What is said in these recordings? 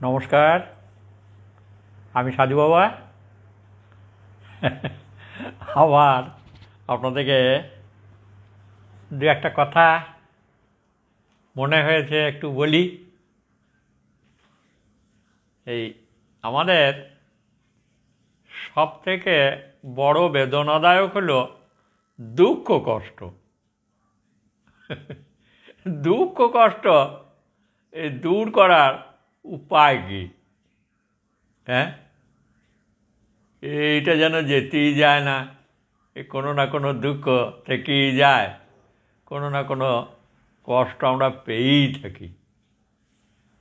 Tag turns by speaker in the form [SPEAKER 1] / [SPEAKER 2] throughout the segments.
[SPEAKER 1] নমস্কার, আমি সাধু বাবা। আবার আপনাদেরকে দু একটা কথা মনে হয়েছে একটু বলি। এই আমাদের সবথেকে বড় বেদনাদায়ক হলো দুঃখ কষ্ট। দুঃখ কষ্ট এই দূর করার উপায় কী? হ্যাঁ, এইটা যেন যেতেই যায় না, কোনো না কোনো দুঃখ থেকেই যায়, কোনো না কোনো কষ্ট আমরা পেয়েই থাকি।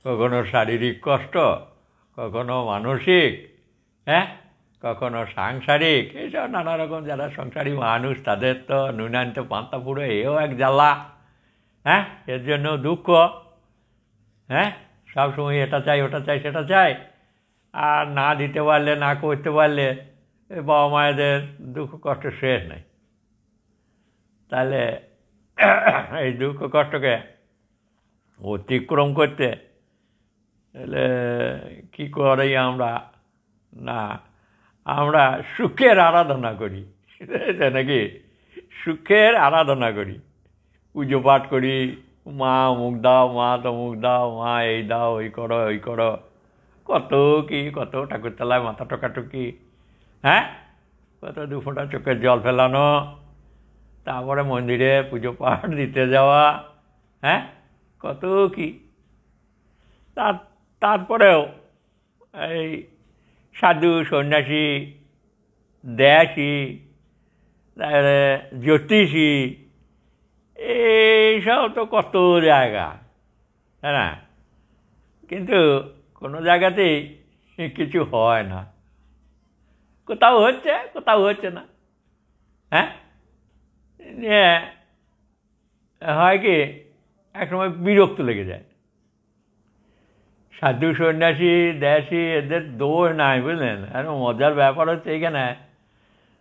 [SPEAKER 1] কখনো শারীরিক কষ্ট, কখনো মানসিক, হ্যাঁ, কখনো সাংসারিক। এইসব নানা রকম যারা সংসারী মানুষ তাদের তো নুনান্ত পান্তা পুরো এও এক জ্বালা। হ্যাঁ, এর জন্য দুঃখ। হ্যাঁ, সবসময় এটা চাই ওটা চাই সেটা চাই, আর না দিতে পারলে না করতে পারলে বাবা মায়েদের দুঃখ কষ্ট শেষ নেই। তাহলে এই দুঃখ কষ্টকে অতিক্রম করতে তাহলে কী করি আমরা? না, আমরা সুখের আরাধনা করি, নাকি? সুখের আরাধনা করি, পুজো পাঠ করি, মা অমুক দাও, মা তমুক দাও, মা এই দাও, ওই করো ওই করো, কত কি, কত ঠাকুরতলায় মাথা টোকাটুকি, হ্যাঁ, কত দুফোঁটা চোখের জল ফেলানো, তারপরে মন্দিরে পুজো পাঠ দিতে যাওয়া, হ্যাঁ, কত কি। তারপরেও এই সাধু সন্ন্যাসী, দেশি, তারপরে জ্যোতিষী, এইসব তো কত জায়গা, হ্যাঁ না? কিন্তু কোনো জায়গাতেই কিছু হয় না, কোথাও হচ্ছে কোথাও হচ্ছে না। হ্যাঁ, নিয়ে হয় কি, একসময় বিরক্ত লেগে যায়। সাধু সন্ন্যাসী দেশি এদের দোষ নাই, বুঝলেন? আর মজার ব্যাপার হচ্ছে এইখানে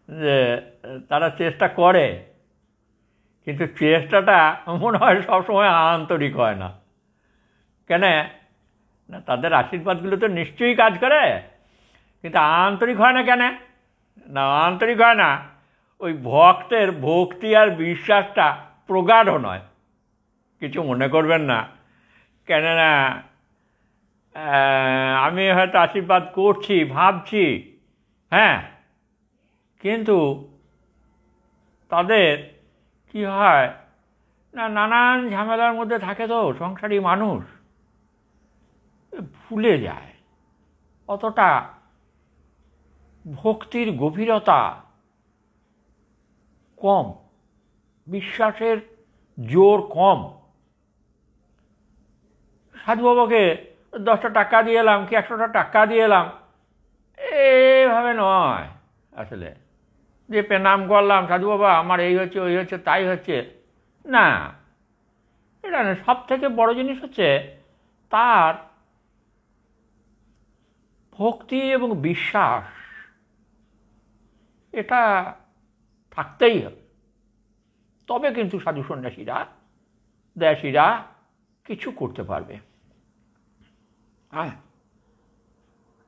[SPEAKER 1] যে তারা চেষ্টা করে, কিন্তু চেষ্টাটা মনে হয় সবসময় আন্তরিক হয় না। কেন না? তাদের আশীর্বাদগুলো তো নিশ্চয়ই কাজ করে, কিন্তু আন্তরিক হয় না। কেন না আন্তরিক হয় না? ওই ভক্তের ভক্তি আর বিশ্বাসটা প্রগাঢ় নয়। কিছু মনে করবেন না, কেননা আমি হয়তো আশীর্বাদ করছি ভাবছি, হ্যাঁ, কিন্তু তাদের কি হয় না, নানান ঝামেলার মধ্যে থাকে তো সংসারী মানুষ, ভুলে যায় অতটা ভক্তির গভীরতা কম, বিশ্বাসের জোর কম। সাধু বাবাকে 10টা টাকা দিয়ে এলাম কি 100টা টাকা দিয়ে এলাম, এভাবে নয়। আসলে যে প্রণাম করলাম, সাধু বাবা আমার এই হচ্ছে ওই হচ্ছে তাই হচ্ছে, না, এটা না। সব থেকে বড় জিনিস হচ্ছে তার ভক্তি এবং বিশ্বাস, এটা থাকতেই হবে। তবে কিন্তু সাধু সন্ন্যাসীরা দেশীরা কিছু করতে পারবে। হ্যাঁ,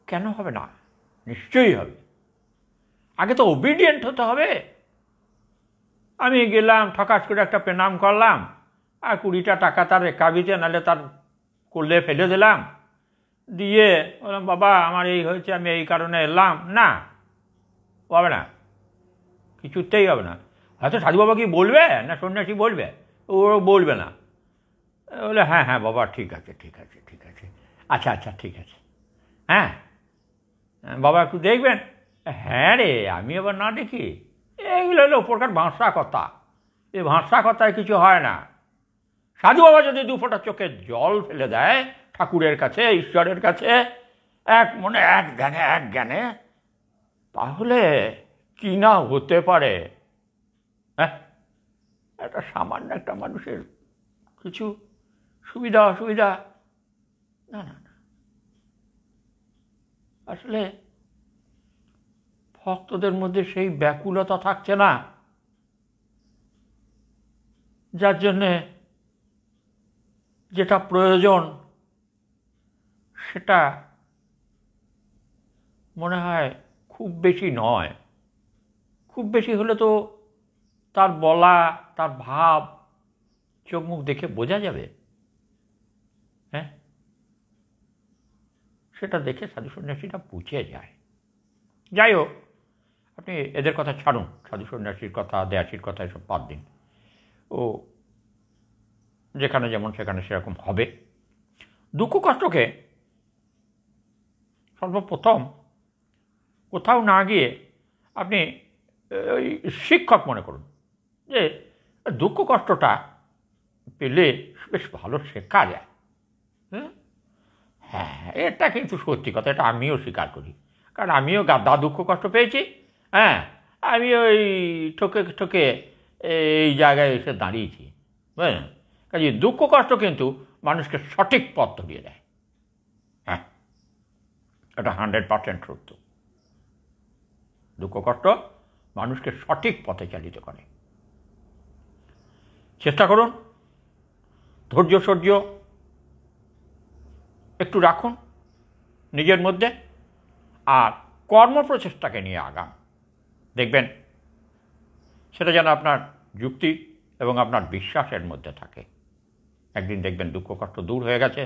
[SPEAKER 1] কেন হবে না? নিশ্চয়ই হবে। আগে তো ওবিডিয়েন্ট হতে হবে। আমি গেলাম ঠকাস করে একটা প্রণাম করলাম, আর 20টা টাকা তার কাবিতে নাহলে তার করলে ফেলে দিলাম, দিয়ে বললাম বাবা আমার এই হয়েছে আমি এই কারণে এলাম, না, হবে না, কিছুতেই হবে না। হয়তো সাধু বাবা কি বলবে না সন্ন্যাসী বলবে? ও বলবে না, বলে হ্যাঁ হ্যাঁ বাবা ঠিক আছে ঠিক আছে ঠিক আছে, আচ্ছা আচ্ছা ঠিক আছে, হ্যাঁ বাবা একটু দেখবেন, হ্যাঁ রে আমি আবার না দেখি। এইগুলো হলো ওপরকার ভাষা কথা। এই ভাষা কথায় কিছু হয় না। সাধু বাবা যদি 2 ফোঁটা চোখে জল ফেলে দেয় ঠাকুরের কাছে, ঈশ্বরের কাছে, এক মনে এক জ্ঞানে, তাহলে কি না হতে পারে। হ্যাঁ, একটা সামান্য একটা মানুষের কিছু সুবিধা অসুবিধা, না না না, আসলে ভক্তদের মধ্যে সেই ব্যাকুলতা থাকছে না, যার জন্যে যেটা প্রয়োজন সেটা মনে হয় খুব বেশি নয়। খুব বেশি হলে তো তার বলা, তার ভাব, চোখ মুখ দেখে বোঝা যাবে। হ্যাঁ, সেটা দেখে সাধু সন্ন্যাসীরা বুঝে যায়। যাই হোক, আপনি এদের কথা ছাড়ুন, সাধু সন্ন্যাসীর কথা, দেয়াসীর কথা এসব বাদ দিন। ও যেখানে যেমন সেখানে সেরকম হবে। দুঃখ কষ্টকে সর্বপ্রথম কোথাও না গিয়ে আপনি ওই শিক্ষক মনে করুন, যে দুঃখ কষ্টটা পেলে বেশ ভালো শেখা যায়। হ্যাঁ, হ্যাঁ, এটা কিন্তু সত্যি কথা, এটা আমিও স্বীকার করি, কারণ আমিও গাদা দুঃখ কষ্ট পেয়েছি। হ্যাঁ, আমি ওই ঠকে ঠকে এই জায়গায় এসে দাঁড়িয়েছি, বুঝলেন। কাজে দুঃখ কষ্ট কিন্তু মানুষকে সঠিক পথ ধরিয়ে দেয়। হ্যাঁ, এটা 100% সত্য। দুঃখ কষ্ট মানুষকে সঠিক পথে চালিত করে। চেষ্টা করুন, ধৈর্য সহ্য একটু রাখুন নিজের মধ্যে, আর কর্মপ্রচেষ্টাকে নিয়ে আগান। দেখবেন সেটা যেন আপনার যুক্তি এবং আপনার বিশ্বাসের মধ্যে থাকে। একদিন দেখবেন দুঃখ কষ্ট দূর হয়ে গেছে,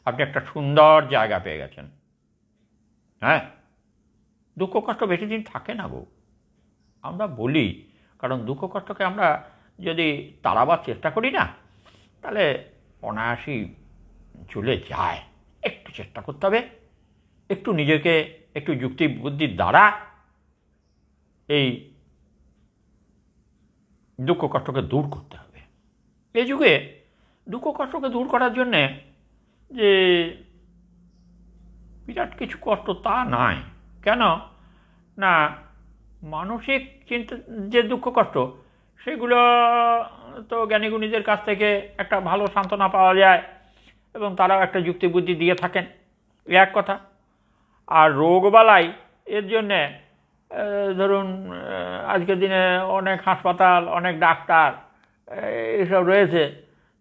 [SPEAKER 1] আপনি একটা সুন্দর জায়গা পেয়ে গেছেন। হ্যাঁ, দুঃখ কষ্ট বেশি দিন থাকে না গো, আমরা বলি, কারণ দুঃখ কষ্টকে আমরা যদি তাড়াবার চেষ্টা করি না, তাহলে অনায়াসই চলে যায়। একটু চেষ্টা করতে হবে, একটু নিজেকে একটু যুক্তি বুদ্ধির দ্বারা এই দুঃখ কষ্টকে দূর করতে হবে। এই যুগে দুঃখ কষ্টকে দূর করার জন্যে যে বিরাট কিছু কষ্ট তা নয়। কেন না, মানসিক চিন্তা যে দুঃখ কষ্ট, সেগুলো তো জ্ঞানীগুণীদের কাছ থেকে একটা ভালো সান্ত্বনা পাওয়া যায় এবং তারাও একটা যুক্তি বুদ্ধি দিয়ে থাকেন, এক কথা। আর রোগবালাই এর জন্যে ধরুন আজকের দিনে অনেক হাসপাতাল, অনেক ডাক্তার এসব রয়েছে,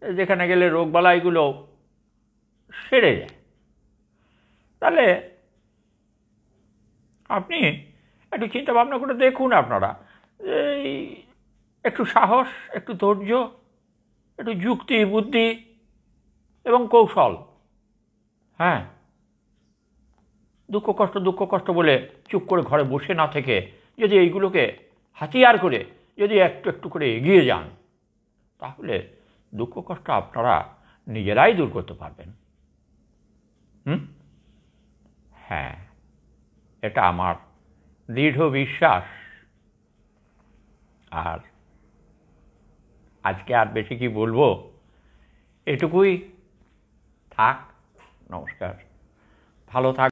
[SPEAKER 1] যেখানে গেলে রোগবালাইগুলো সেরে যায়। তাহলে আপনি একটু চিন্তা ভাবনা করে দেখুন, আপনারা এই একটু সাহস, একটু ধৈর্য, একটু যুক্তি বুদ্ধি এবং কৌশল, হ্যাঁ, দুঃখ কষ্ট বলে চুপ করে ঘরে বসে না থেকে যদি এইগুলোকে হাতিয়ার করে যদি একটু একটু করে এগিয়ে যান, তাহলে দুঃখ কষ্ট আপনারা নিজেরাই দূর করতে পারবেন। হ্যাঁ, এটা আমার দৃঢ় বিশ্বাস। আর আজকে আর বেশি কি বলবো, এটুকুই থাক। নমস্কার, ভালো থাক।